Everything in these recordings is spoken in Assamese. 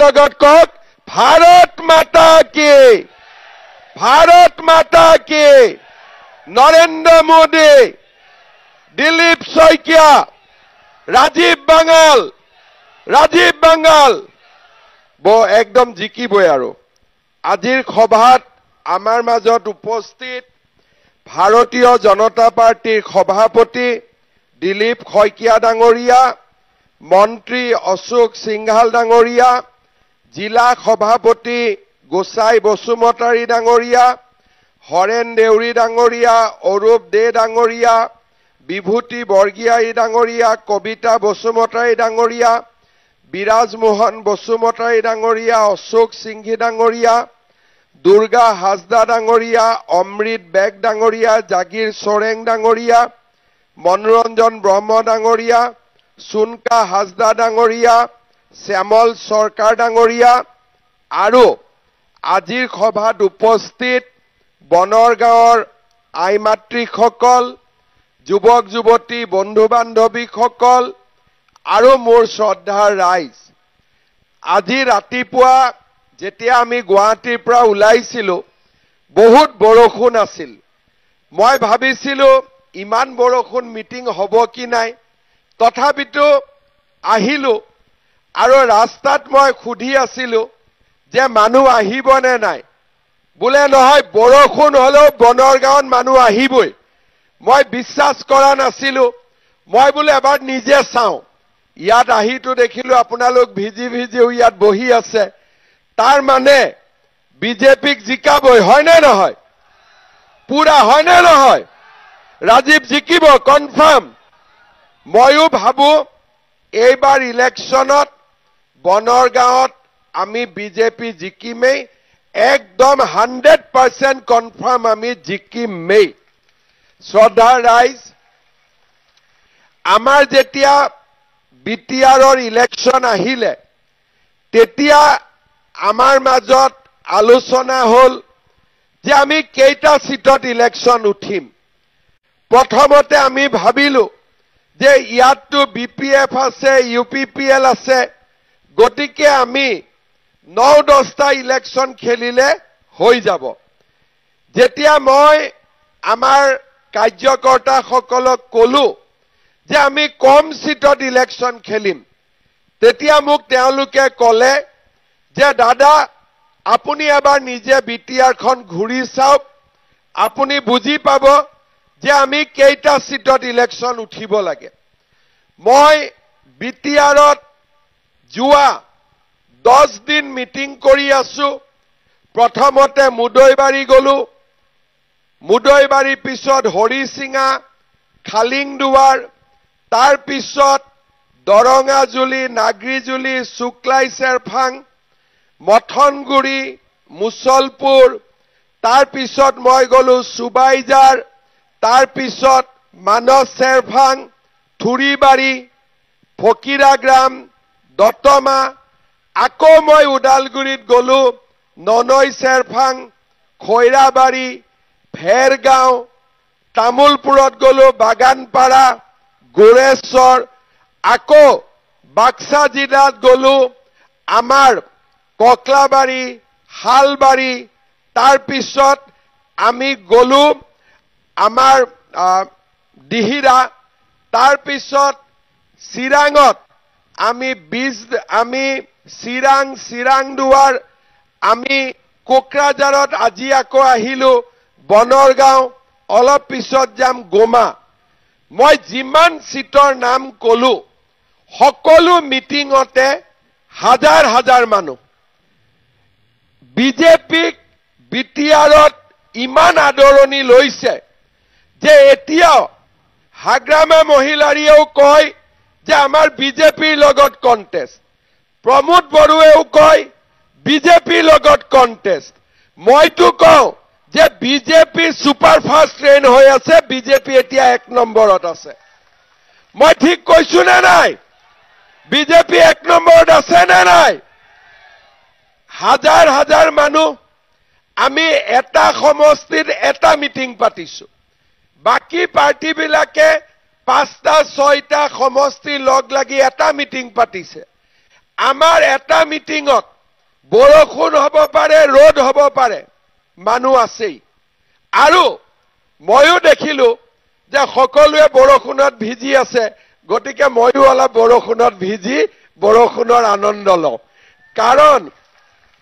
লগত কক ভাৰত মাতা কি, ভাৰত মাতা কি। নৰেন্দ্ৰ মোদী, দিলীপ শইকীয়া, ৰাজীৱ বাঙ্গাল একদম জিকিবই। আৰু আজিৰ সভাত আমাৰ মাজত উপস্থিত ভাৰতীয় জনতা পাৰ্টিৰ সভাপতি দিলীপ শইকীয়া ডাঙৰীয়া, মন্ত্ৰী অশোক সিংঘাল ডাঙৰীয়া, জিলা সভাপতি গোসাই বসুমতাৰী ডাঙৰীয়া, হৰেণ দেউৰী ডাঙৰীয়া, অৰূপ দে ডাঙৰীয়া, বিভূতি বৰগীয়াৰী ডাঙৰীয়া, কবিতা বসুমতাৰী ডাঙৰীয়া, বিৰাজ মোহন বসুমতাৰী ডাঙৰীয়া, অশোক সিংঘি ডাঙৰীয়া, দুৰ্গা হাজদা ডাঙৰীয়া, অমৃত বেগ ডাঙৰীয়া, জাগিৰ সোৰেং ডাঙৰীয়া, মনোৰঞ্জন ব্ৰহ্ম ডাঙৰীয়া, সুনকা হাজদা ডাঙৰীয়া, শ্যামল সৰকাৰ ডাঙৰীয়া আৰু আজিৰ সভাত উপস্থিত বনৰগাঁৱৰ আই মাতৃসকল, যুৱক যুৱতী, বন্ধু বান্ধৱীসকল আৰু মোৰ শ্ৰদ্ধাৰ ৰাইজ। আজি ৰাতিপুৱা যেতিয়া আমি গুৱাহাটীৰ পৰা ওলাইছিলো বহুত বৰষুণ আছিল। মই ভাবিছিলো ইমান বৰষুণ মিটিং হ'ব কি নাই, তথাপিতো আহিলো আৰু ৰাস্তাত মই সুধি আছিলো যে মানুহ আহিব নে নাই। বোলে নহয়, বৰষুণ হলেও বনৰগাঁৱত মানুহ আহিবই। মই বিশ্বাস কৰা নাছিলো। মই বোলে এবাৰ নিজে চাওঁ। ইয়াত আহিতো দেখিলো আপোনালোক ভিজি ভিজি ইয়াত বহি আছে। তাৰ মানে বিজেপিক জিকাবই, হয় নে নহয়? পুৰা হয় নে নহয়? ৰাজীৱ জিকিব কনফাৰ্ম। ময়ো ভাবো এইবাৰ ইলেকশ্যনত বনৰগাঁৱত আমি বিজেপি জিকিমেই, একদম 100% কনফাৰ্ম আমি জিকিমেই। শ্ৰদ্ধাৰ ৰাইজ, আমাৰ যেতিয়া বিটিআৰৰ ইলেকশ্যন আহিলে তেতিয়া আমাৰ মাজত আলোচনা হল যে আমি কেইটা সিটত ইলেকশ্যন উঠিম। প্ৰথমতে আমি ভাবিলো যে ইয়াততো বিপিএফ আছে, ইউপিপিএল আছে, গতিকে আমি 9-10টা ইলেকশ্যন খেলিলে হৈ যাব। যেতিয়া মই আমাৰ কাৰ্যকৰ্তাসকলক কলো যে আমি কম সিটত ইলেকশ্যন খেলিম, তেতিয়া মোক তেওঁলোকে কলে যে দাদা আপুনি এবাৰ নিজে বিটিআৰখন ঘূৰি চাওক, আপুনি বুজি পাব যে আমি কেইটা সিটত ইলেকশ্যন উঠিব লাগে। মই বিটিআৰত যোৱা 10 দিন মিটিং কৰি আছো। প্ৰথমতে মুদৈবাৰী গলো, মুদৈবাৰীৰ পিছত হৰিচিঙা, খালিংদুৱাৰ, তাৰ পিছত দৰঙাজুলি, নাগৰিজুলি, শুক্লাই চেৰফাং, মথনগুৰি, মুছলপুৰ, তাৰ পিছত মই গলো সুবাইজাৰ, তাৰ পিছত মানস চেৰফাং, থুৰিবাৰী, ফকিৰাগ্ৰাম, দতমা, আকৌ মই ওদালগুৰিত গলো, ননৈ চেৰফাং, খৈৰাবাৰী, ভেৰগাঁও, তামুলপুৰত গলো, বাগানপাৰা, গোৰেশ্বৰ, আকৌ বাক্সা জিলাত গলো আমাৰ ককলাবাৰী, শালবাৰী, তাৰ পিছত আমি গলো আমাৰ দিহিৰা, তাৰ পিছত চিৰাঙত আমি চিৰাংদুৱাৰ, আমি কোকৰাঝাৰত আজি আকৌ আহিলো, বনৰগাঁও, অলপ পিছত যাম গোমা। মই যিমান সিটৰ নাম কলো সকলো মিটিঙতে হাজাৰ হাজাৰ মানুহ। বিজেপিক বিটিআৰত ইমান আদৰণি লৈছে যে এতিয়াও হাগ্ৰামা মহিলাৰীয়েও কয় যে আমাৰ বিজেপিৰ লগত কণ্টেষ্ট, প্ৰমোদ বড়োৱেও কয় বিজেপিৰ লগত কণ্টেষ্ট। মইতো কওঁ যে বিজেপি সুপাৰফাষ্ট ট্ৰেইন হৈ আছে, বিজেপি এতিয়া 1 নম্বৰত আছে। মই ঠিক কৈছো নে নাই? বিজেপি 1 নম্বৰত আছে নে নাই? হাজাৰ হাজাৰ মানুহ। আমি এটা সমষ্টিত এটা মিটিং পাতিছো, বাকী পাৰ্টিবিলাকে 5টা 6টা সমষ্টি লগ লাগি এটা মিটিং পাতিছে। আমাৰ এটা মিটিঙত বৰষুণ হ'ব পাৰে, ৰ'দ হ'ব পাৰে, মানুহ আছেই। আৰু ময়ো দেখিলো যে সকলোৱে বৰষুণত ভিজি আছে, গতিকে ময়ো অলপ বৰষুণত ভিজি বৰষুণৰ আনন্দ লওঁ। কাৰণ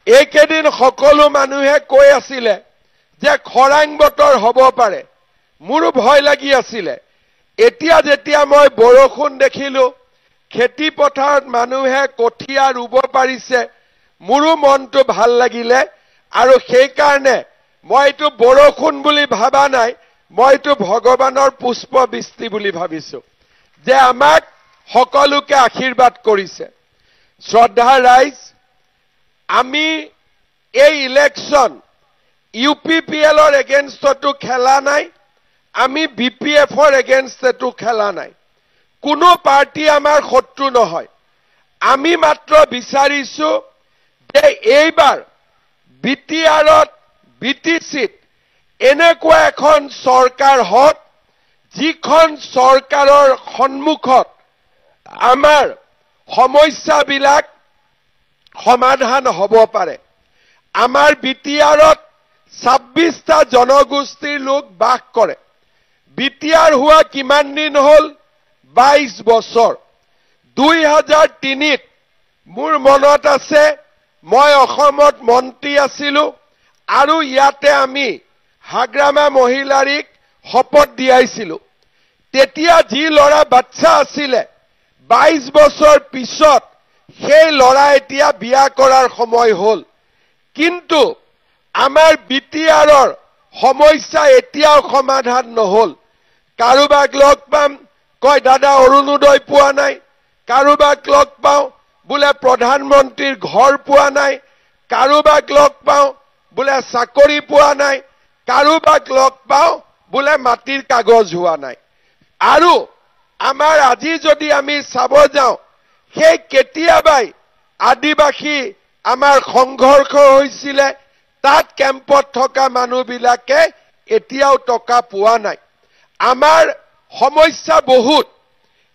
এইকেইদিন সকলো মানুহে কৈ আছিলে যে খৰাং বতৰ হ'ব পাৰে, মোৰো ভয় লাগি আছিলে। এতিয়া যেতিয়া মই বৰষুণ দেখিলো, খেতি পথাৰত মানুহে কঠীয়া ৰুব পাৰিছে, মোৰো মনটো ভাল লাগিলে। আৰু সেইকাৰণে মই এইটো বৰষুণ বুলি ভাবা নাই, মই এইটো ভগৱানৰ পুষ্পবৃষ্টি বুলি ভাবিছো, যে আমাক সকলোকে আশীৰ্বাদ কৰিছে। শ্ৰদ্ধা ৰাইজ, আমি এই ইলেকশ্যন UPPLৰ এগেইনষ্টতো খেলা নাই, আমি BPFৰ এগেইনষ্টতো খেলা নাই। কোনো পাৰ্টি আমাৰ শত্ৰু নহয়। আমি মাত্ৰ বিচাৰিছো যে এইবাৰ BTRত BTCত এনেকুৱা এখন চৰকাৰ হওক, যিখন চৰকাৰৰ সন্মুখত আমাৰ সমস্যাবিলাক সমাধান হ'ব পাৰে। আমাৰ BTRত 26টা জনগোষ্ঠীৰ লোক বাস কৰে। BTR হোৱা কিমান দিন হ'ল? 22 বছৰ। 2003ত মোৰ মনত আছে, মই অসমত মন্ত্ৰী আছিলো, আৰু ইয়াতে আমি হাগ্ৰামা মহিলাৰীক শপত দিয়াইছিলো। তেতিয়া যি ল'ৰা বাচ্চা আছিলে, 22 বছৰ পিছত সেই ল'ৰা এতিয়া বিয়া কৰাৰ সময় হ'ল। কিন্তু আমাৰ BTRৰ সমস্যা এতিয়াও সমাধান নহ'ল। কাৰোবাক লগ পাম, কয় দাদা অৰুণোদয় পোৱা নাই। কাৰোবাক লগ পাওঁ, বোলে প্ৰধানমন্ত্ৰীৰ ঘৰ পোৱা নাই। কাৰোবাক লগ পাওঁ, বোলে চাকৰি পোৱা নাই। কাৰোবাক লগ পাওঁ, বোলে মাটিৰ কাগজ হোৱা নাই। আৰু আমাৰ আজি যদি আমি চাব যাওঁ, সেই কেতিয়াবাই আদিবাসী আমাৰ সংঘৰ্ষ হৈছিলে, তাত কেম্পত থকা মানুহবিলাকে এতিয়াও টকা পোৱা নাই। আমাৰ সমস্যা বহুত।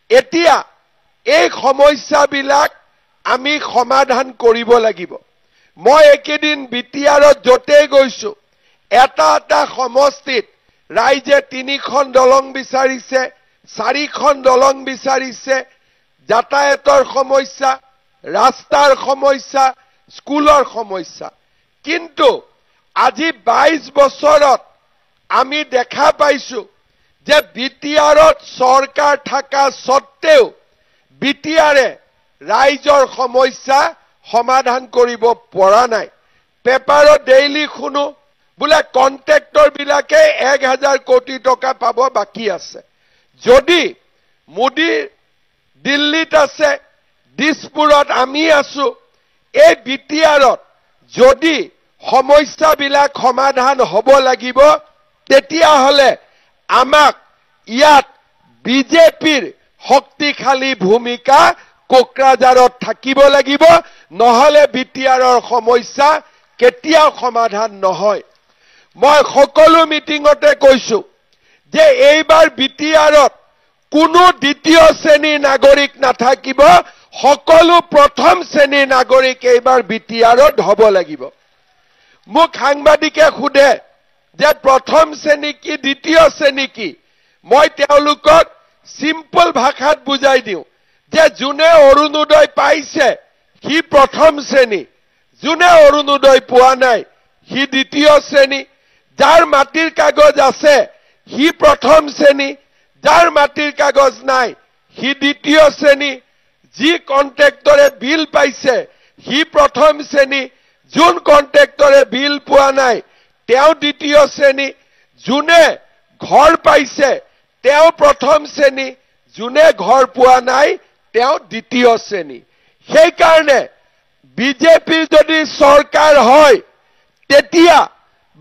এতিয়া এই সমস্যাবিলাক আমি সমাধান কৰিব লাগিব। মই একেদিন BTRত য'তেই গৈছো, এটা এটা সমষ্টিত ৰাইজে 3খন দলং বিচাৰিছে, 4খন দলং বিচাৰিছে। যাতায়াতৰ সমস্যা, ৰাস্তাৰ সমস্যা, স্কুলৰ সমস্যা। কিন্তু আজি 22 বছৰত আমি দেখা পাইছো যে BTRত চৰকাৰ থকা সত্ত্বেও BTRে ৰাইজৰ সমস্যা সমাধান কৰিব পৰা নাই। পেপাৰত ডেইলি শুনো, বোলে কন্ট্ৰেক্টৰ বিলাকে 1000 কোটি টকা পাব বাকী আছে। যদি মোদী দিল্লীত আছে, দিছপুৰত আমি আছো, এই BTRত যদি সমস্যাবিলাক সমাধান হ'ব লাগিব, তেতিয়াহ'লে আমাক ইয়াত BJPৰ শক্তিশালী ভূমিকা কোকৰাঝাৰত থাকিব লাগিব, নহ'লে BTRৰ সমস্যা কেতিয়াও সমাধান নহয়। মই সকলো মিটিঙতে কৈছো যে এইবাৰ BTRত কোনো দ্বিতীয় শ্ৰেণীৰ নাগৰিক নাথাকিব, সকলো প্ৰথম শ্ৰেণীৰ নাগৰিক এইবাৰ BTRত হ'ব লাগিব। মোক সাংবাদিকে সোধে যে প্ৰথম শ্ৰেণী কি, দ্বিতীয় শ্ৰেণী কি? মই তেওঁলোকক সিম্পল ভাষাত বুজাই দিওঁ যে যোনে অৰুণোদয় পাইছে সি প্ৰথম শ্ৰেণী, যোনে অৰুণোদয় পোৱা নাই সি দ্বিতীয় শ্ৰেণী। যাৰ মাটিৰ কাগজ আছে সি প্ৰথম শ্ৰেণী, যাৰ মাটিৰ কাগজ নাই সি দ্বিতীয় শ্ৰেণী। যি কন্ট্ৰেক্টৰে বিল পাইছে সি প্ৰথম শ্ৰেণী, যোন কন্ট্ৰেক্টৰে বিল পোৱা নাই তেওঁ দ্বিতীয় শ্ৰেণী। যোনে ঘৰ পাইছে তেওঁ প্ৰথম শ্ৰেণী, যোনে ঘৰ পোৱা নাই তেওঁ দ্বিতীয় শ্ৰেণী। সেইকাৰণে BJP যদি চৰকাৰ হয়, তেতিয়া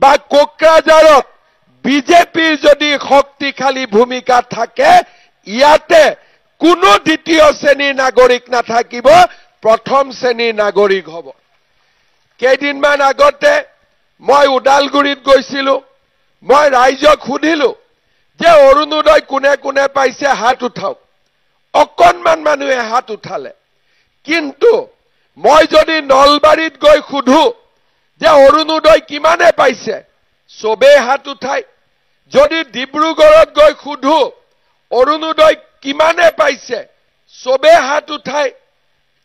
বা কোকৰাঝাৰত BJPৰ যদি শক্তিশালী ভূমিকা থাকে, ইয়াতে কোনো দ্বিতীয় শ্ৰেণীৰ নাগৰিক নাথাকিব, প্ৰথম শ্ৰেণীৰ নাগৰিক হ'ব। কেইদিনমান আগতে মই ওদালগুৰিত গৈছিলো। মই ৰাইজক সুধিলো যে অৰুণোদয় কোনে কোনে পাইছে হাত উঠাওক। অকণমান মানুহে হাত উঠালে, কিন্তু মই যদি নলবাৰীত গৈ সুধো যে অৰুণোদয় কিমানে পাইছে, চবেই হাত উঠায়। যদি ডিব্ৰুগড়ত গৈ সুধো অৰুণোদয় কিমানে পাইছে, চবেই হাত উঠায়।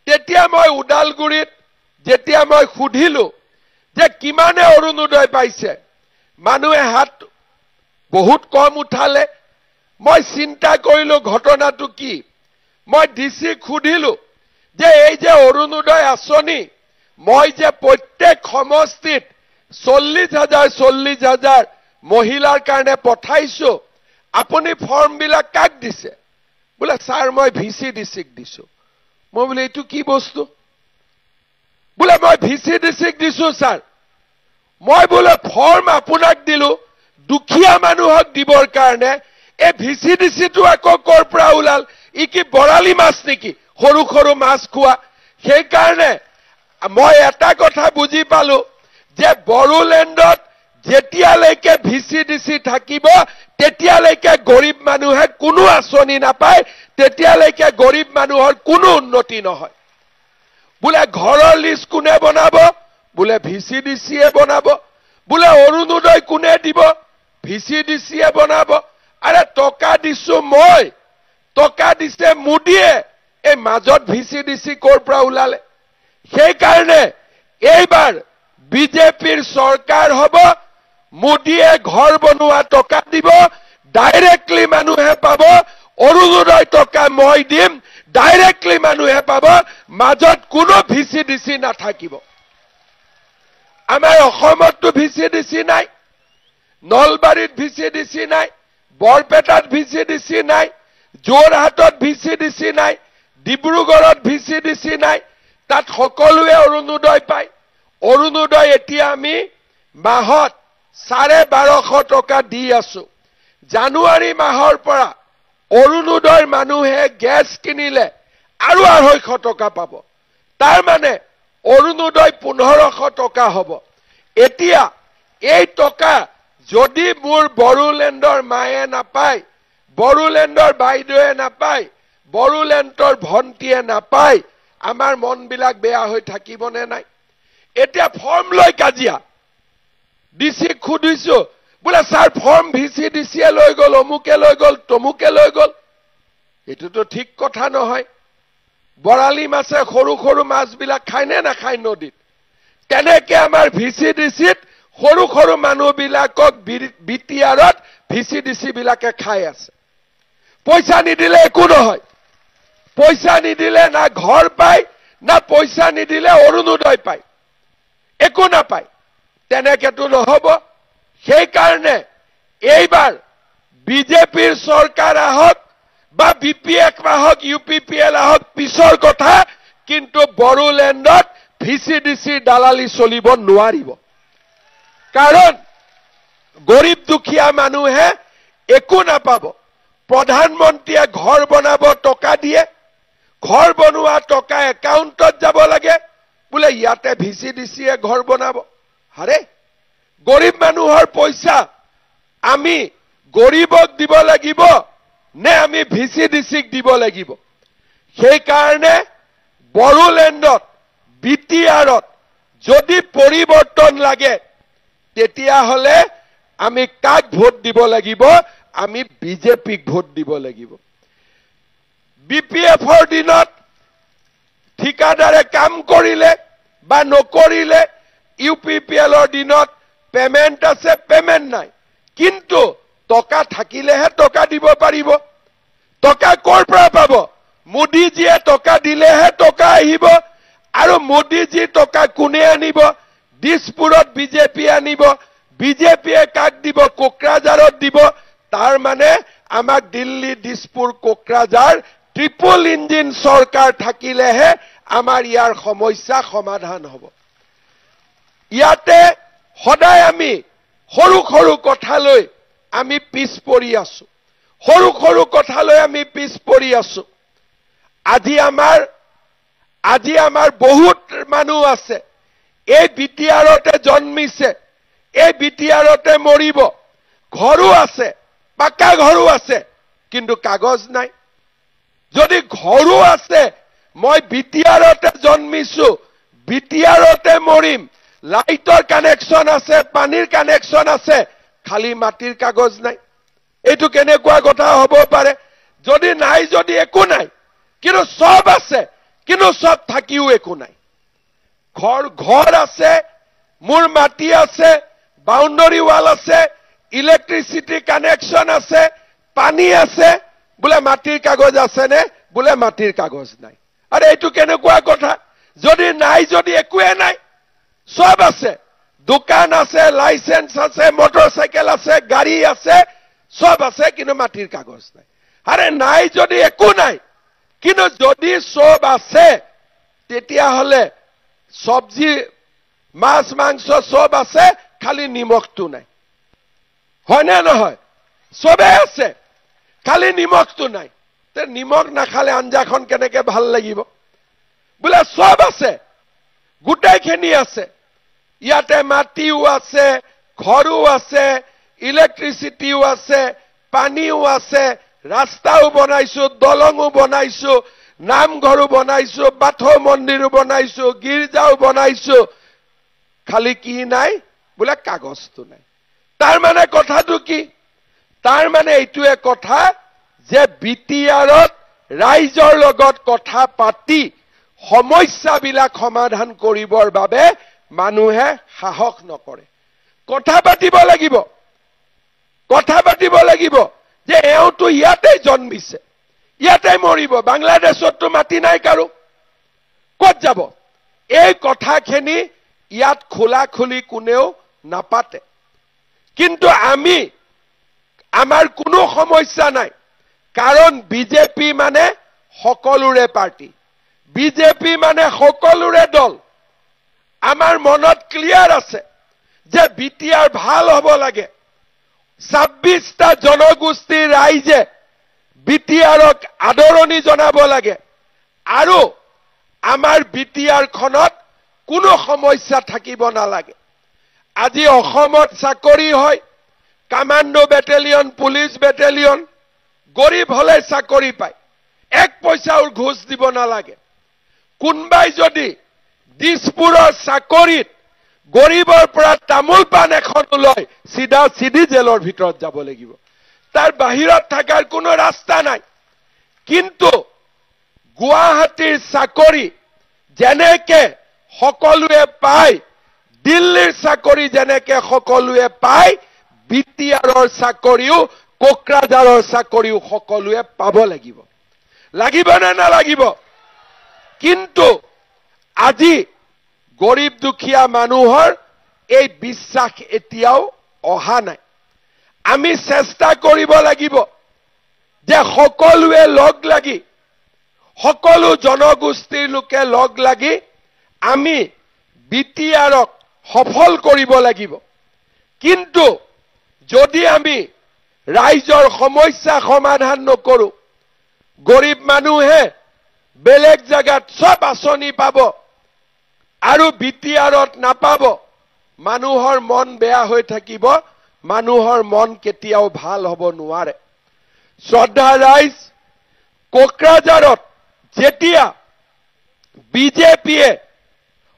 তেতিয়া মই ওদালগুৰিত যেতিয়া মই সুধিলো যে কিমানে অৰুণোদয় পাইছে, মানুহে হাত বহুত কম উঠালে। মই চিন্তা কৰিলো ঘটনাটো কি। মই ডিচিক সুধিলো যে এই যে অৰুণোদয় আঁচনি মই যে প্ৰত্যেক সমষ্টিত 40,000 মহিলাৰ কাৰণে পঠাইছো, আপুনি ফৰ্মবিলাক কাক দিছে? বোলে ছাৰ মই VCDCক দিছো। মই বোলে এইটো কি বস্তু? বোলে মই VCDCক দিছো ছাৰ। মই বোলে ফৰ্ম আপোনাক দিলো দুখীয়া মানুহক দিবৰ কাৰণে, এই VCDCটো আকৌ কৰ পৰা ওলাল? ই কি বৰালি মাছ নেকি, সৰু সৰু মাছ খোৱা? সেইকাৰণে মই এটা কথা বুজি পালো যে বড়োলেণ্ডত যেতিয়ালৈকে VCDC থাকিব তেতিয়ালৈকে গৰীব মানুহে কোনো আঁচনি নাপায়, তেতিয়ালৈকে গৰীব মানুহৰ কোনো উন্নতি নহয়। বোলে ঘৰৰ লিষ্ট কোনে বনাব? বোলে VCDCয়ে বনাব। বোলে অৰুণোদয় কোনে দিব? VCDCয়ে বনাব। আৰে টকা দিছো মই, টকা দিছে মোদীয়ে, এই মাজত VCDC কৰ পৰা ওলালে? সেইকাৰণে এইবাৰ বিজেপিৰ চৰকাৰ হ'ব, মোদীয়ে ঘৰ বনোৱা টকা দিব, ডাইৰেক্টলি মানুহে পাব। অৰুণোদয় টকা মই দিম, ডাইৰেক্টলি মানুহে পাব, মাজত কোনো VCDC নাথাকিব। আমাৰ অসমততো VCDC নাই, নলবাৰীত VCDC নাই, বৰপেটাত VCDC নাই, যোৰহাটত VCDC নাই, ডিব্ৰুগড়ত VCDC নাই। তাত সকলোৱে অৰুণোদয় পায়। অৰুণোদয় এতিয়া আমি মাহত 1250 টকা দি আছো। জানুৱাৰী মাহৰ পৰা অৰুণোদয়ৰ মানুহে গেছ কিনিলে আৰু 250 টকা পাব। তাৰ মানে অৰুণোদয় 1500 টকা হ'ব। এতিয়া এই টকা যদি মোৰ বড়োলেণ্ডৰ মায়ে নাপায়, বড়োলেণ্ডৰ বাইদেৱে নাপায়, বড়োলেণ্ডৰ ভণ্টিয়ে নাপায়, আমাৰ মনবিলাক বেয়া হৈ থাকিবনে নাই? এতিয়া ফৰ্ম লৈ কাজিয়া। ডিচিক সুধিছো, বোলে ছাৰ ফৰ্ম VCDCয়ে লৈ গ'ল, অমুকে লৈ গ'ল, তমুকে লৈ গ'ল। এইটোতো ঠিক কথা নহয়। বৰালি মাছে সৰু সৰু মাছবিলাক খায়নে নাখায় নদীত? তেনেকে আমাৰ VCDCত সৰু সৰু মানুহবিলাকক BTRত VCDC বিলাকে খাই আছে। পইচা নিদিলে একো নহয়। পইচা নিদিলে না ঘৰ পায়, না পইচা নিদিলে অৰুণোদয় পায়, একো নাপায়। তেনেকেতো নহব। সেইকাৰণে এইবাৰ বিজেপিৰ চৰকাৰ আহক বা BPF আহক, UPPL আহক, পিছৰ কথা, কিন্তু বড়োলেণ্ডত VCDC দালালি চলিব নোৱাৰিব। কাৰণ গৰীব দুখীয়া মানুহে একো নাপাব। প্ৰধানমন্ত্ৰীয়ে ঘৰ বনাব টকা দিয়ে, ঘৰ বনোৱা টকা একাউণ্টত যাব লাগে, বোলে ইয়াতে VCDCয়ে ঘৰ বনাব। আৰে গৰীব মানুহৰ পইচা আমি গৰীবক দিব লাগিব নে আমি VCDCক দিব লাগিব? সেইকাৰণে বড়োলেণ্ডত BTRত যদি পৰিৱৰ্তন লাগে তেতিয়াহ'লে আমি কাক ভোট দিব লাগিব? আমি বিজেপিক ভোট দিব লাগিব। BPFৰ দিনত ঠিকাদাৰে কাম কৰিলে বা নকৰিলে, UPPLৰ দিনত পেমেণ্ট আছে, পেমেণ্ট নাই, কিন্তু টকা থাকিলেহে টকা দিব পাৰিব। টকা কৰ পৰা পাব? মোদীজীয়ে টকা দিলেহে টকা আহিব। আৰু মোদীজী টকা কোনে আনিব? দিছপুৰত বিজেপি আনিব। বিজেপিয়ে কাক দিব? কোকৰাঝাৰত দিব। তাৰ মানে আমাক দিল্লী, দিছপুৰ, কোকৰাঝাৰ ট্ৰিপল ইঞ্জিন চৰকাৰ থাকিলেহে আমাৰ ইয়াৰ সমস্যা সমাধান হ'ব। ইয়াতে সদায় আমি সৰু সৰু কথালৈ আমি পিছ পৰি আছো, সৰু সৰু কথালৈ আমি পিছ পৰি আছো। আজি আমাৰ বহুত মানুহ আছে এই BTRতে জন্মিছে, এই BTRতে মৰিব। ঘৰো আছে, পাকা ঘৰো আছে, কিন্তু কাগজ নাই। যদি ঘৰো আছে, মই বিটিআৰতে জন্মিছো, বিটিআৰতে মৰিম, লাইটৰ কানেকশ্যন আছে, পানীৰ কানেকশ্যন আছে, খালি মাটিৰ কাগজ নাই। এইটো কেনেকুৱা কথা হ'ব পাৰে? যদি নাই, যদি একো নাই, কিন্তু সব আছে, কিন্তু সব থাকিও একো নাই। ঘৰ আছে, মোৰ মাটি আছে, বাউণ্ডাৰী ৱাল আছে, ইলেক্ট্ৰিচিটি কানেকশ্যন আছে, পানী আছে, বোলে মাটিৰ কাগজ আছে নে? বোলে মাটিৰ কাগজ নাই। আৰে এইটো কেনেকুৱা কথা? যদি নাই, যদি একোৱে নাই, সব আছে, দোকান আছে, লাইসেন্স আছে, মটৰচাইকেল আছে, গাড়ী আছে, সব আছে, কিন্তু মাটিৰ কাগজ নাই। আৰে নাই যদি একো নাই, কিন্তু যদি সব আছে, তেতিয়াহ'লে সবজি, মাছ, মাংস সব আছে, খালি নিমখটো নাই। হয় নে নহয়? সবে আছে, খালি নিমখটো নাই। তে নিমখ নাখালে আঞ্জাখন কেনেকে ভাল লাগিব? বোলে সব আছে, গোটেইখিনি আছে, ইয়াতে মাটিও আছে, ঘৰো আছে, ইলেক্ট্ৰিচিটিও আছে, পানীও আছে, ৰাস্তাও বনাইছো, দলঙো বনাইছো, নামঘৰো বনাইছো, বাথৌ মন্দিৰো বনাইছো, গীৰ্জাও বনাইছো, খালি কি নাই? বোলে কাগজটো নাই। তাৰ মানে কথাটো কি? তাৰ মানে এইটোৱে কথা যে বিটিআৰত ৰাইজৰ লগত কথা পাতি সমস্যাবিলাক সমাধান কৰিবৰ বাবে মানুহে সাহস নকৰে। কথা পাতিব লাগিব, কথা পাতিব লাগিব যে এওঁটো ইয়াতেই জন্মিছে, ইয়াতেই মৰিব, বাংলাদেশতো মাটি নাই কাৰো, ক'ত যাব? এই কথাখিনি ইয়াত খোলাখুলি কোনেও নাপাতে। কিন্তু আমাৰ কোনো সমস্যা নাই, কাৰণ বিজেপি মানে সকলোৰে পাৰ্টি, বিজেপি মানে সকলোৰে দল। আমাৰ মনত ক্লিয়াৰ আছে যে বিটিআৰ ভাল হ'ব লাগে। 26টা জনগোষ্ঠীৰ ৰাইজে বিটিআৰক আদৰণি জনাব লাগে, আৰু আমাৰ বিটিআৰখনত কোনো সমস্যা থাকিব নালাগে। আজি অসমত চাকৰি হয়, কামাণ্ডো বেটেলিয়ন, পুলিচ বেটেলিয়ন, গৰীব হলে চাকৰি পায়, 1 পইচাও ঘুষ দিব নালাগে। কোনবাই যদি দিছপুৰৰ চাকৰিত গৰীবৰ পৰা তামোল পাণ এখন লয়, চিধি জেলৰ ভিতৰত যাব লাগিব, তাৰ বাহিৰত থকাৰ কোনো ৰাস্তা নাই। কিন্তু গুৱাহাটীৰ চাকৰি যেনেকে সকলোৱে পায়, দিল্লীৰ চাকৰি যেনেকে সকলোৱে পায়, বিটিআৰৰ চাকৰিও, কোকৰাঝাৰৰ চাকৰিও সকলোৱে পাব লাগিব। লাগিব নে নালাগিব? কিন্তু আজি গৰীব দুখীয়া মানুহৰ এই বিশ্বাস এতিয়াও অহা নাই। আমি চেষ্টা কৰিব লাগিব যে সকলোৱে লগ লাগি, সকলো জনগোষ্ঠীৰ লোকে লগ লাগি আমি বিটিআৰক সফল কৰিব লাগিব। কিন্তু যদি আমি ৰাইজৰ সমস্যা সমাধান নকৰো, গৰীব মানুহে বেলেগ জায়গাত সব আঁচনি পাব আৰু বিটিআৰত নাপাব, মানুহৰ মন বেয়া হৈ থাকিব, মানুহৰ মন কেতিয়াও ভাল হ'ব নোৱাৰে। শ্ৰদ্ধা ৰাইজ, কোকৰাঝাৰত যেতিয়া বিজেপিয়ে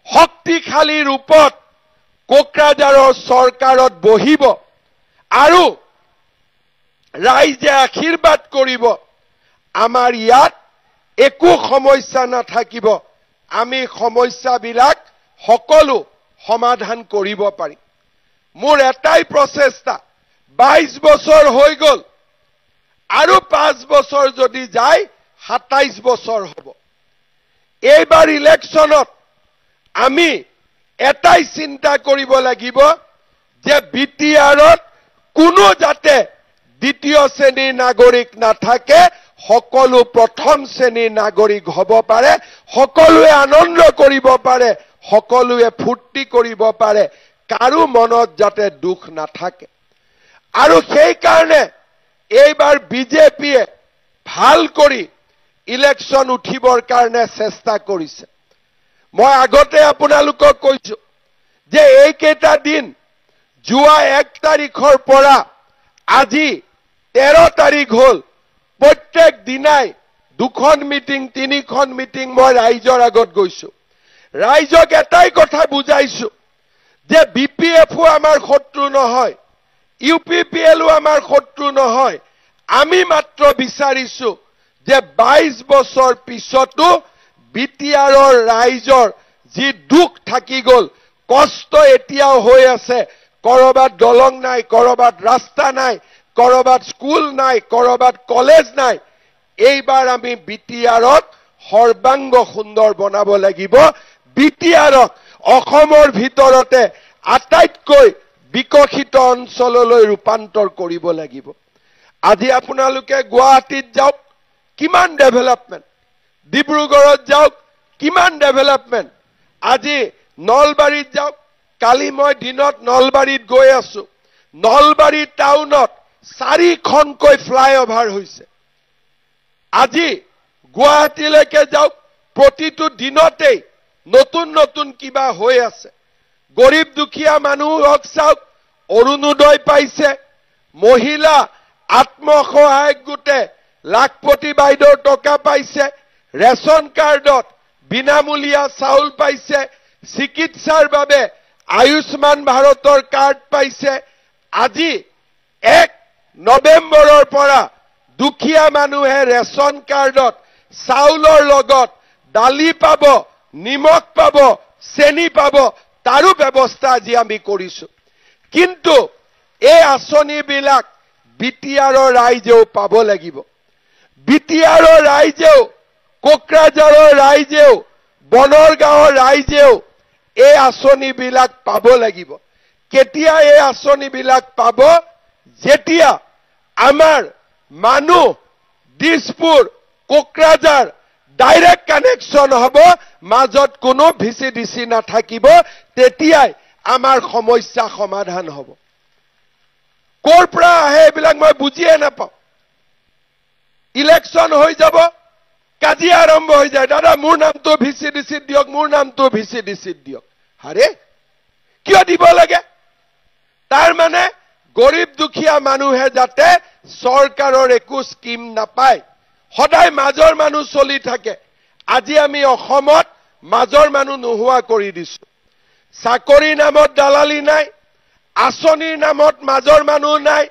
শক্তিশালী ৰূপত কোকৰাঝাৰৰ চৰকাৰত বহিব আৰু ৰাইজে আশীৰ্বাদ কৰিব, আমাৰ ইয়াত একো সমস্যা নাথাকিব, আমি সমস্যাবিলাক সকলো সমাধান কৰিব পাৰিম। মোৰ এটাই প্ৰচেষ্টা, 22 বছৰ হৈ গ'ল, আৰু 5 বছৰ যদি যায় 27 বছৰ হ'ব। এইবাৰ ইলেকশ্যনত আমি এটাই চিন্তা কৰিব লাগিব যে বিটিআৰত কোনো যাতে দ্বিতীয় শ্ৰেণীৰ নাগৰিক নাথাকে, সকলো প্ৰথম শ্ৰেণীৰ নাগৰিক হ'ব পাৰে, সকলোৱে আনন্দ কৰিব পাৰে, সকলোৱে ফূৰ্তি কৰিব পাৰে, কাৰো মনত যাতে দুখ নাথাকে। আৰু সেই কাৰণে এইবাৰ বিজেপিয়ে ভাল কৰি ইলেকশ্যন উঠিবৰ কাৰণে চেষ্টা কৰিছে। মই আগতে আপোনালোকক কৈছো যে এইকেইটা দিন, যোৱা 1 তাৰিখৰ পৰা আজি 13 তাৰিখ হ'ল, প্ৰত্যেক দিনাই দুখন মিটিং তিনিখন মিটিং মই ৰাইজৰ আগত গৈছো ৰাইজক এটাই কথা বুজাইছো যে বিপিএফও আমাৰ শত্ৰু নহয় ইউপিপিএলও আমাৰ শত্ৰু নহয় আমি মাত্ৰ বিচাৰিছো যে 22 বছৰ পিছতো বিটিআৰৰ ৰাইজৰ যি দুখ থাকি গল কষ্ট এতিয়াও হৈ আছে কৰবাত দলং নাই কৰবাত ৰাস্তা নাই কৰবাত স্কুল নাই কৰবাত কলেজ নাই এইবাৰ আমি বিটিআৰক সৰ্বাংগ সুন্দৰ বনাব লাগিব বিটিআৰক অসমৰ ভিতৰতে আটাইতকৈ বিকশিত অঞ্চললৈ ৰূপান্তৰ কৰিব লাগিব আজি আপোনালোকে গুৱাহাটীত যাওক কিমান ডেভেলপমেন্ট ডিব্ৰুগড়ত যাওক কিমান ডেভেলপমেন্ট আজি নলবাৰীত যাওক কালি মই দিনত নলবাৰীত গৈ আছো নলবাৰী টাউনত 4খনকৈ ফ্লাইঅভাৰ হৈছে আজি গুৱাহাটীলৈকে যাওক প্ৰতিটো দিনতেই নতুন নতুন কিবা হৈ আছে গৰীব দুখীয়া মানুহক চাওক অৰুণোদয় পাইছে মহিলা আত্মসহায়ক গোটে লাখপতি বাইদেউৰ টকা পাইছে ৰেশন কাৰ্ডত বিনামূলীয়া চাউল পাইছে চিকিৎসাৰ বাবে আয়ুষ্মান ভাৰতৰ কাৰ্ড পাইছে আজি 1 নৱেম্বৰৰ পৰা দুখীয়া মানুহে ৰেশন কাৰ্ডত চাউলৰ লগত দালি পাব নিমখ পাব চেনি পাব তাৰো ব্যৱস্থা আজি আমি কৰিছো কিন্তু এই আঁচনিবিলাক বিটিআৰৰ ৰাইজেও পাব লাগিব বিটিআৰৰ ৰাইজেও কোকৰাঝাৰৰ ৰাইজেও বনৰগাঁৱৰ ৰাইজেও এই আঁচনিবিলাক পাব লাগিব কেতিয়া এই আঁচনিবিলাক পাব যেতিয়া আমাৰ মানুহ দিছপুৰ কোকৰাঝাৰ ডাইৰেক্ট কানেকশন হ'ব মাজত কোনো ভিচিডিসি নাথাকিব তেতিয়াই আমাৰ সমস্যা সমাধান হ'ব কৰ পৰা আহে এইবিলাক মই বুজিয়ে নাপাওঁ ইলেকশন হৈ যাব কাজিয়া আৰম্ভ হৈ যায় দাদা মোৰ নামটো ভিচিডিসি দিয়ক মোৰ নামটো ভিচিডিসি দিয়ক আৰে কিয় দিব লাগে তাৰ মানে গৰীব দুখীয়া মানুহে যাতে চৰকাৰৰ একো স্কিম নাপায় সদায় মাজৰ মানুহ চলি থাকে আজি আমি অসমত মাজৰ মানুহ নোহোৱা কৰি দিছো চাকৰি নামত দালালি নাই আঁচনিৰ নামত মাজৰ মানুহ নাই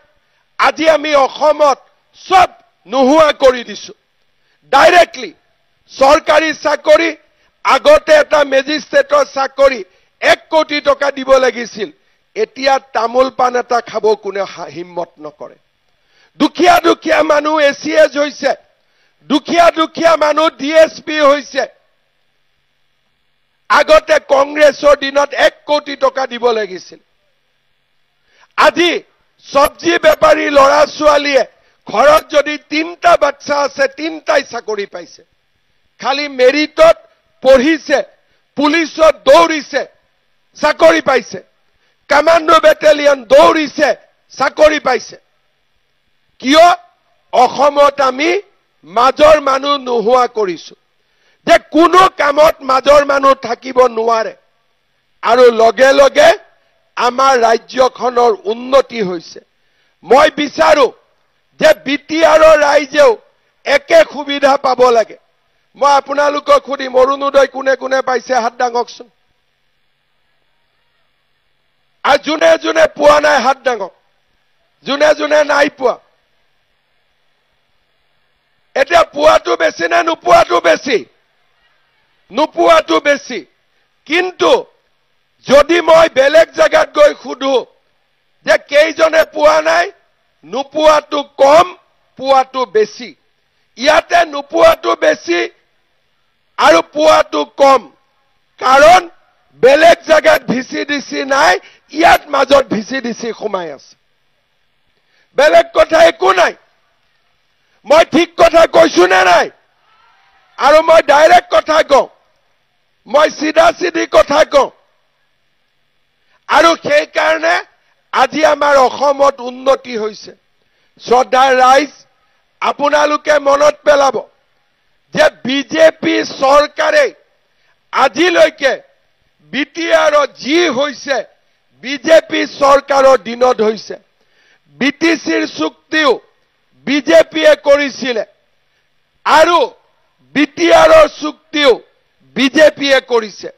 আজি আমি অসমত সব নোহোৱা কৰি দিছো ডাইৰেক্টলি চৰকাৰী চাকৰি আগতে এটা মেজিষ্ট্ৰেটৰ চাকৰি 1 কোটি টকা দিব লাগিছিল এতিয়া তামোল পান এটা খাব কোনে হিম্মত নকৰে দুখীয়া দুখীয়া মানুহ এসিএস হৈছে দুখীয়া দুখীয়া মানুহ ডিএসপি হৈছে আগতে কংগ্ৰেছৰ দিনত 1 কোটি টকা দিব লাগিছিল আজি সবজি বেপাৰী লৰা ছোৱালীয়ে ঘৰত যদি 3টা বাচ্চা আছে 3টাই চাকৰি পাইছে খালি মেৰিটত পঢ়িছে পুলিচত দৌৰিছে চাকৰি পাইছে কমান্ডো বেটালিয়ন দৌৰিছে চাকৰি পাইছে কিয় অসমত আমি মাজৰ মানুহ নোহোৱা কৰিছো যে কোনো কামত মাজৰ মানুহ থাকিব নোৱাৰে আৰু লগে লগে আমাৰ ৰাজ্যখনৰ উন্নতি হৈছে মই বিচাৰো যে বিটিআৰৰ ৰাইজেও একে সুবিধা পাব লাগে মই আপোনালোকক খুদিম অৰুণোদয় কোনে কোনে পাইছে হাত দাঙকচোন আৰু যোনে যোনে পোৱা নাই হাত দাঙক যোনে যোনে নাই পোৱা এটা পোৱাটো বেছি না নোপোৱাটো বেছি নোপোৱাটো বেছি কিন্তু যদি মই বেলেগ জায়গাত গৈ খুদু যে কেইজনে পোৱা নাই নোপোৱাটো কম পোৱাটো বেছি ইয়াতে নোপোৱাটো বেছি আৰু পোৱাটো কম কাৰণ বেলেগ জায়গাত ভিচিডিসি নাই ইয়াত মাজত ভিচিডিসি সোমাই আছে বেলেগ কথা একো নাই মই ঠিক কথা কৈছো না নাই আৰু মই ডাইৰেক্ট কথা কওঁ মই সিধা সিধি কথা কওঁ আৰু সেই কাৰণে আজি আমাৰ অসমত উন্নতি হৈছে শ্ৰদ্ধাৰ ৰাইজ আপোনালোকে মনত পেলাব যে বিজেপি চৰকাৰে আজিলৈকে বিটিআৰত যি হৈছে বিজেপি চৰকাৰৰ দিনত হৈছে বিটিচিৰ চুক্তিও বিজেপিয়ে কৰিছিলে আৰু বিটিআৰৰ চুক্তিও বিজেপিয়ে কৰিছে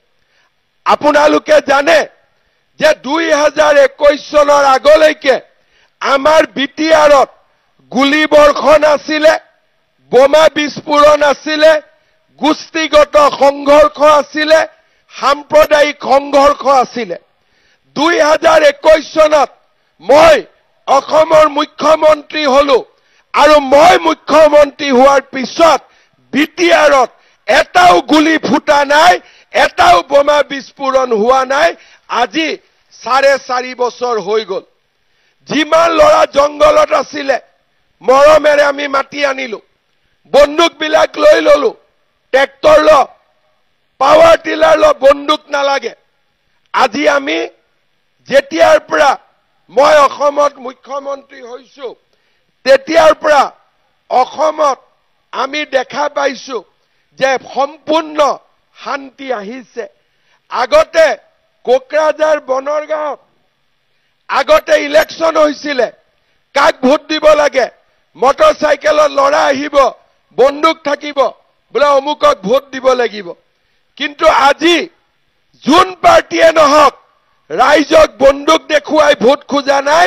আপোনালোকে জানে যে 2021 চনৰ আগলৈকে আমাৰ বিটিআৰত গুলীবৰ্ষণ আছিলে বোমা বিস্ফোৰণ আছিলে গোষ্ঠীগত সংঘৰ্ষ আছিলে সাম্প্ৰদায়িক সংঘৰ্ষ আছিলে 2021 চনত মই অসমৰ মুখ্যমন্ত্ৰী হলো আৰু মই মুখ্যমন্ত্ৰী হোৱাৰ পিছত বিটিআৰত এটাও গুলি ফুটা নাই এটাও বোমা বিস্ফোৰণ হোৱা নাই আজি 4.5 বছৰ হৈ গল যিমান লৰা জংগলত আছিলে মৰমেৰে আমি মাটি আনিলো বন্দুক বিলাক লৈ ললো ট্ৰেক্টৰ ল পাৱাৰ টিলাৰ ল বন্দুক নালাগে আজি আমি যেতিয়াৰ পৰা মই অসমত মুখ্যমন্ত্ৰী হৈছো তেতিয়াৰ পৰা অসমত আমি দেখা পাইছো যে সম্পূৰ্ণ শান্তি আহিছে আগতে কোকৰাঝাৰ বনৰগাঁও আগতে ইলেকশন হৈছিলে কাক ভোট দিব লাগে মটৰসাইকেলত লৰা আহিব বন্দুক থাকিব বলে অমুকক ভোট দিব লাগিব কিন্তু আজি যোন পাৰ্টিয়ে নহক ৰাইজক বন্দুক দেখুৱাই ভোট খোজা নাই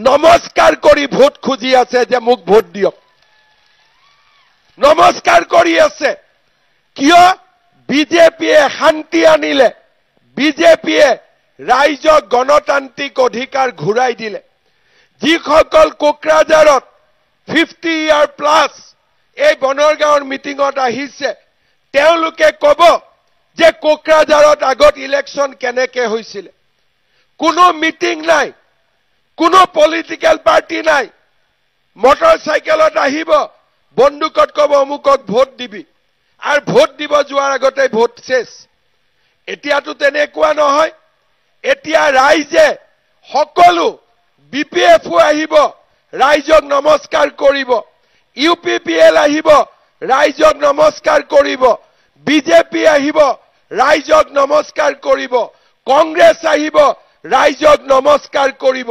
নমস্কাৰ কৰি ভোট খুজি আছে যে মোক ভোট দিয়ক নমস্কাৰ কৰি আছে কিয় বিজেপিয়ে শান্তি আনিলে বিজেপিয়ে ৰাইজক গণতান্ত্ৰিক অধিকাৰ ঘূৰাই দিলে যিসকল কোকৰাঝাৰত 50 ইয়াৰ প্লাস এই বনৰগাঁৱৰ মিটিঙত আহিছে তেওঁলোকে কব যে কোকৰাঝাৰত আগত ইলেকশন কেনেকে হৈছিল কোনো মিটিং নাই কোনো পলিটিক্যাল পাৰ্টি নাই মটৰসাইকেলত আহিব বন্দুকত কব অমুকক ভোট দিবি আৰু ভোট দিব যোৱাৰ আগতে ভোট শেষ এতিয়াতো তেনেকুৱা নহয় এতিয়া ৰাইজে সকলো বিপিএফও আহিব ৰাইজক নমস্কাৰ কৰিব ইউপিপিএল আহিব ৰাইজক নমস্কাৰ কৰিব বিজেপি আহিব ৰাইজক নমস্কাৰ কৰিব কংগ্ৰেছ আহিব ৰাইজক নমস্কাৰ কৰিব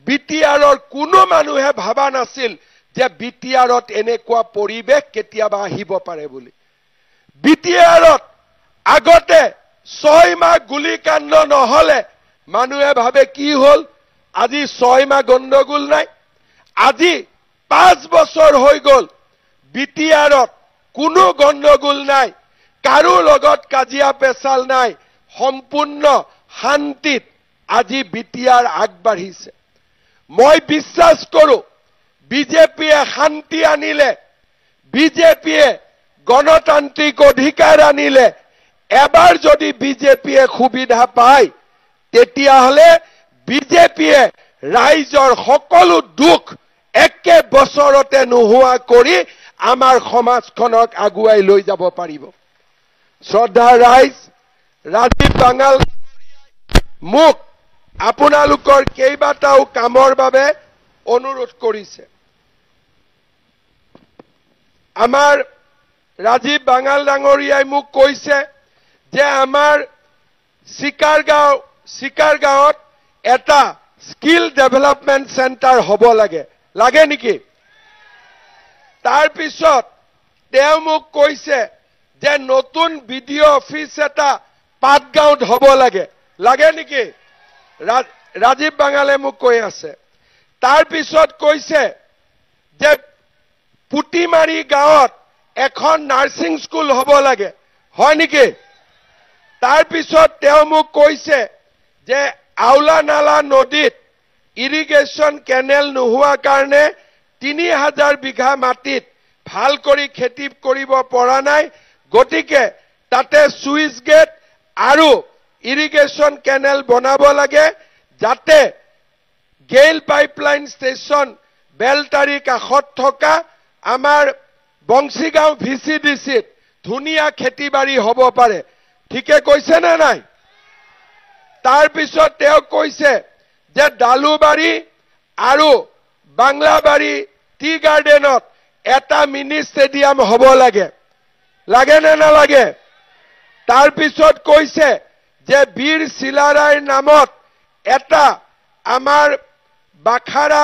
বিটিআৰৰ কোনো মানুহে ভাবা নাছিল যে বিটিআৰত এনেকুৱা পৰিবেশ কেতিয়াবা আহিব পাৰে বুলি বিটিআৰত আগতে 6 মাহ গুলিকাণ্ড নহলে মানুহে ভাবে কি হল আজি 6 মাহ গণ্ডগোল নাই আজি 5 বছৰ হৈ গল বিটিআৰত কোনো গণ্ডগোল নাই কাৰো লগত কাজিয়া পেছাল নাই সম্পূৰ্ণ শান্তিত আজি বিটিআৰ আগবাঢ়িছে মই বিশ্বাস কৰো বিজেপিয়ে শান্তি আনিলে বিজেপিয়ে গণতান্ত্ৰিক অধিকাৰ আনিলে এবাৰ যদি বিজেপিয়ে সুবিধা পায় তেতিয়াহলে বিজেপিয়ে ৰাইজৰ সকলো দুখ একে বছৰতে নোহোৱা কৰি আমাৰ সমাজখনক আগুৱাই লৈ যাব পাৰিব শ্ৰদ্ধা ৰাইজ ৰাজীৱ বাঙাল মোক আপোনালোকৰ কেইবাটাও কামৰ বাবে অনুৰোধ কৰিছে আমাৰ ৰাজীৱ বাঙাল ডাঙৰীয়াই মোক কৈছে যে আমাৰ চিকাৰগাঁৱত এটা স্কিল ডেভেলপমেন্ট সেন্টাৰ হ'ব লাগে নেকি তাৰ পিছত তেওঁ মোক কৈছে যে নতুন বিডিও অফিস এটা পাটগাঁৱত হ'ব লাগে নেকি ৰাজীৱ বাঙালে মোক কৈ আছে তাৰ পিছত কৈছে যে পুটিমাৰি গাঁৱত এখন নাৰ্সিং স্কুল হ'ব লাগে হয় নেকি তাৰ পিছত তেওঁ মোক কৈছে যে আউলা নালা নদীত ইৰিগেশ্যন কেনেল নোহোৱা কাৰণে 3000 বিঘা মাটিত ভাল কৰি খেতি কৰিব পৰা নাই গতিকে তাতে সুইচ গেট আৰু ইৰিগেশ্যন কেনেল বনাব লাগে যাতে গেইল পাইপলাইন ষ্টেচন বেলটাৰী কাষত থকা আমাৰ বংশীগাঁও ভিচিডিচিত ধুনীয়া খেতিবাৰী হ'ব পাৰে ঠিকে কৈছে নে নাই তাৰ পিছত তেওঁ কৈছে যে ডালুবাৰী আৰু বাংলাবাৰী টি গাৰ্ডেনত এটা মিনি ষ্টেডিয়াম হ'ব লাগে নে নালাগে তাৰ পিছত কৈছে যে বীৰ চিলাৰায়ৰ নামত এটা আমাৰ বাখাৰা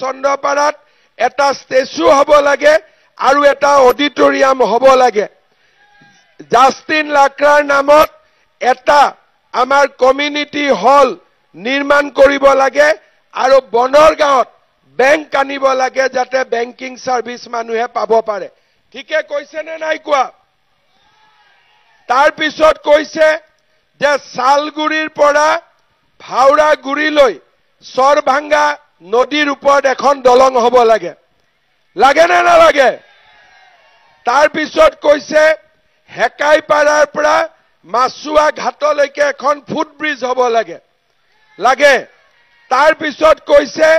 চন্দ্ৰপাৰাত এটা ষ্টেচু হ'ব লাগে আৰু এটা অডিটৰিয়াম হ'ব লাগে জাষ্টিন লাকৰাৰ নামত এটা আমাৰ কমিউনিটি হল নিৰ্মাণ কৰিব লাগে আৰু বনৰগাঁৱত বেংক আনিব লাগে যাতে বেংকিং সাৰ্ভিস মানুহে পাব পাৰে ঠিকে কৈছে নে নাই কোৱা তাৰ পিছত কৈছে যে সালগুৰিৰ পৰা ভাওৰাগুৰিলৈ সৰভাঙ্গা নদীৰ ওপৰত এখন দলং হ'ব লাগে লাগে নে নালাগে তাৰ পিছত কৈছে হেকাইপাৰাৰ পৰা মাছুৱা ঘাটলৈকে এখন ফুটব্ৰিজ হ'ব লাগে লাগে তাৰ পিছত কৈছে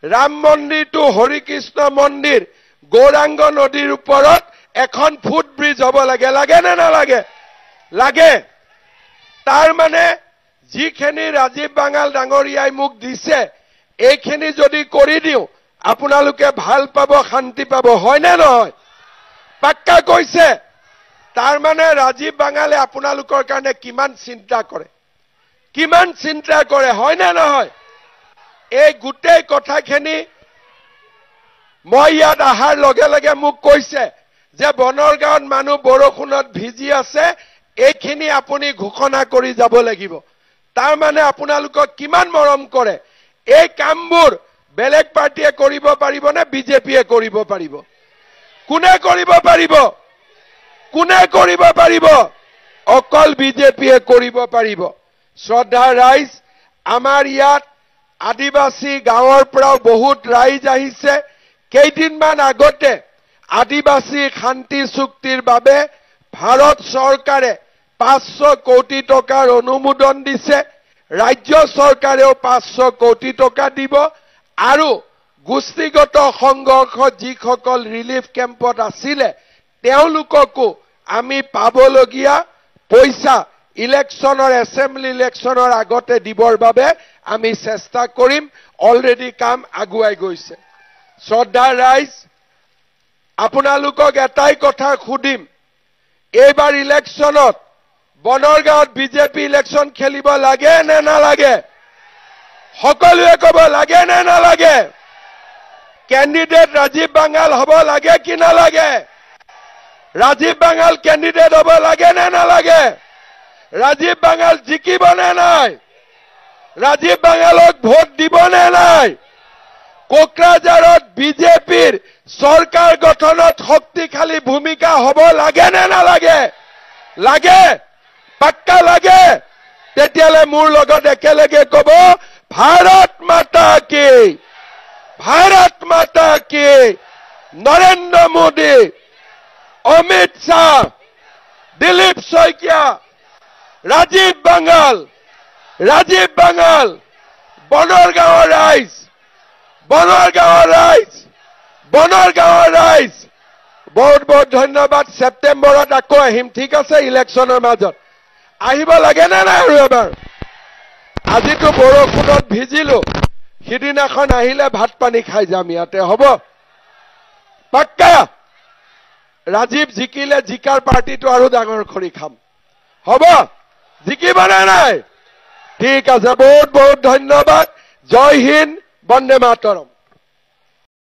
ৰাম মন্দিৰ টু হৰিকৃষ্ণ মন্দিৰ গৌৰাঙ্গ নদীৰ ওপৰত এখন ফুটব্ৰিজ হ'ব লাগে লাগে নে নালাগে লাগে তাৰ মানে যিখিনি ৰাজীৱ বাঙাল ডাঙৰীয়াই মোক দিছে এইখিনি যদি কৰি দিও আপোনালোকে ভাল পাব শান্তি পাব হয় নে নহয় পাক্কা কৈছে তাৰ মানে ৰাজীৱ বাঙালে আপোনালোকৰ কাৰণে কিমান চিন্তা কৰে হয় নে নহয় এই গোটেই কথাখিনি মই ইয়াত আহাৰ লগে লগে মোক কৈছে যে বনৰগাঁৱত মানুহ বৰষুণত ভিজি আছে এইখিনি আপুনি ঘোষণা কৰি যাব লাগিব তাৰ মানে আপোনালোকক কিমান মৰম কৰে এই কামবোৰ বেলেগ পাৰ্টিয়ে কৰিব পাৰিব নে বিজেপিয়ে কৰিব পাৰিব কোনে কৰিব পাৰিব অকল বিজেপিয়ে কৰিব পাৰিব শ্ৰদ্ধা ৰাইজ আমাৰ ইয়াত আদিবাসী গাঁৱৰ পৰা বহুত ৰাইজ আহিছে কেইদিনমান আগতে আদিবাসী শান্তি চুক্তিৰ বাবে ভাৰত চৰকাৰে 500 কোটি টকাৰ অনুমোদন দিছে ৰাজ্য চৰকাৰেও 500 কোটি টকা দিব আৰু গোষ্ঠীগত সংঘৰ্ষত যিসকল ৰিলিফ কেম্পত আছিলে তেওঁলোককো আমি পাবলগীয়া পইচা ইলেকশনৰ এছেম্বলি ইলেকশনৰ আগতে দিবৰ বাবে আমি চেষ্টা কৰিম অলৰেডি কাম আগুৱাই গৈছে শ্ৰদ্ধা ৰাইজ আপোনালোকক এটাই কথা খুদিম এইবাৰ ইলেকশনত বনৰগাঁৱত বিজেপি ইলেকশন খেলিব লাগে নে নালাগে সকলোৱে ক'ব লাগে নে নালাগে কেণ্ডিডেট ৰাজীৱ বাঙাল হ'ব লাগে কি নালাগে ৰাজীৱ বাঙাল কেণ্ডিডেট হ'ব লাগে নে নালাগে ৰাজীৱ বাঙাল জিকিব নে নাই ৰাজীৱ বাঙালক ভোট দিব নে নাই কোকৰাঝাৰত বিজেপিৰ চৰকাৰ গঠনত শক্তিশালী ভূমিকা হ'ব লাগে নে নালাগে লাগে পাক্কা লাগে তেতিয়ালে মোৰ লগত একেলগে ক'ব ভাৰত মাতা কি নৰেন্দ্ৰ মোদী অমিত শাহ দিলীপ শইকীয়া ৰাজীৱ বাঙাল বনৰগাঁৱৰ ৰাইজ বহুত বহুত ধন্যবাদ সেপ্টেম্বৰত আকৌ আহিম ঠিক আছে ইলেকশনৰ মাজত আহিব লাগে নে নাই আৰু এবাৰ আজিতো বৰষুণত ভিজিলো সিদিনাখন আহিলে ভাত পানী খাই যাম ইয়াতে হ'ব পাক্কা ৰাজীৱ জিকিলে জিকাৰ পাৰ্টিটো আৰু ডাঙৰ কৰি খাম হ'ব জিকিব নে নাই ঠিক আছে বহুত বহুত ধন্যবাদ জয় হিন্দ বন্দে মাতৰম